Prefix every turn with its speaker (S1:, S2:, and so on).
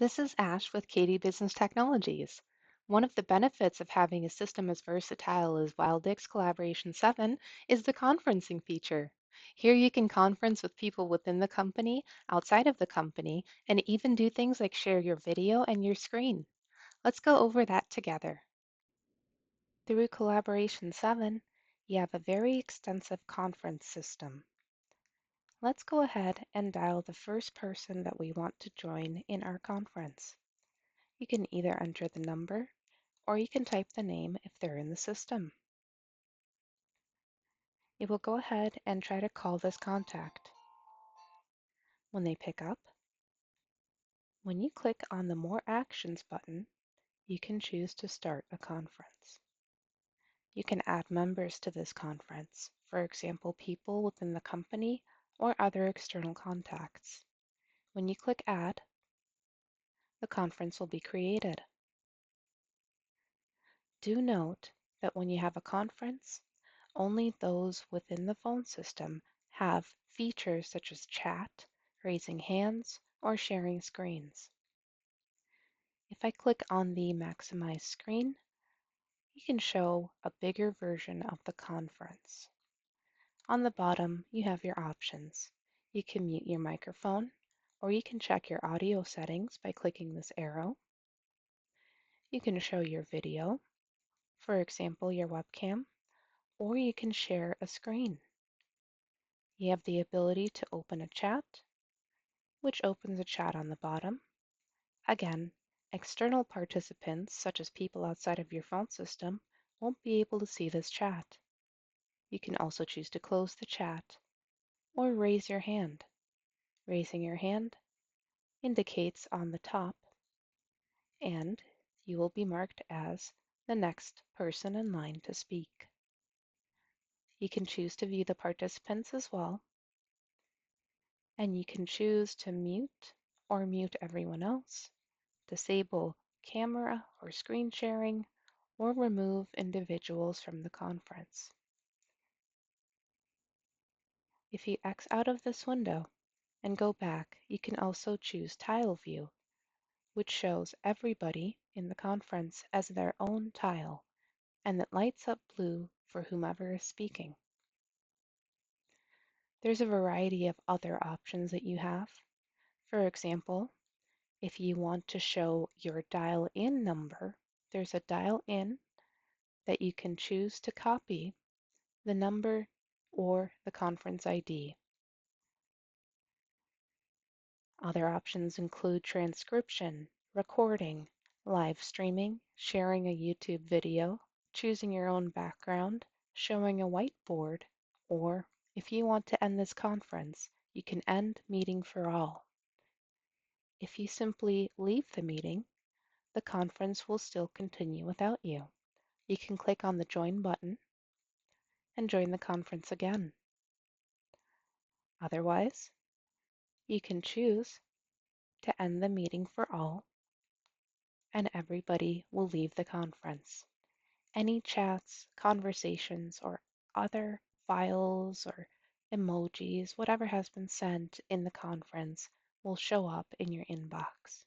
S1: This is Ash with Cady Business Technologies. One of the benefits of having a system as versatile as Wildix Collaboration 7 is the conferencing feature. Here you can conference with people within the company, outside of the company, and even do things like share your video and your screen. Let's go over that together. Through Collaboration 7, you have a very extensive conference system. Let's go ahead and dial the first person that we want to join in our conference. You can either enter the number or you can type the name if they're in the system. It will go ahead and try to call this contact. When they pick up, when you click on the More Actions button, you can choose to start a conference. You can add members to this conference, for example, people within the company or other external contacts. When you click Add, the conference will be created. Do note that when you have a conference, only those within the phone system have features such as chat, raising hands, or sharing screens. If I click on the Maximize screen, you can show a bigger version of the conference. On the bottom, you have your options. You can mute your microphone, or you can check your audio settings by clicking this arrow. You can show your video, for example, your webcam, or you can share a screen. You have the ability to open a chat, which opens a chat on the bottom. Again, external participants, such as people outside of your phone system, won't be able to see this chat. You can also choose to close the chat or raise your hand. Raising your hand indicates on the top, and you will be marked as the next person in line to speak. You can choose to view the participants as well, and you can choose to mute or mute everyone else, disable camera or screen sharing, or remove individuals from the conference. If you X out of this window and go back, you can also choose Tile View, which shows everybody in the conference as their own tile, and that lights up blue for whomever is speaking. There's a variety of other options that you have. For example, if you want to show your dial-in number, there's a dial-in that you can choose to copy the number or the conference ID. Other options include transcription, recording, live streaming, sharing a YouTube video, choosing your own background, showing a whiteboard, or if you want to end this conference, you can end meeting for all. If you simply leave the meeting, the conference will still continue without you. You can click on the Join button and join the conference again. Otherwise, you can choose to end the meeting for all and everybody will leave the conference. Any chats, conversations, or other files or emojis, whatever has been sent in the conference, will show up in your inbox.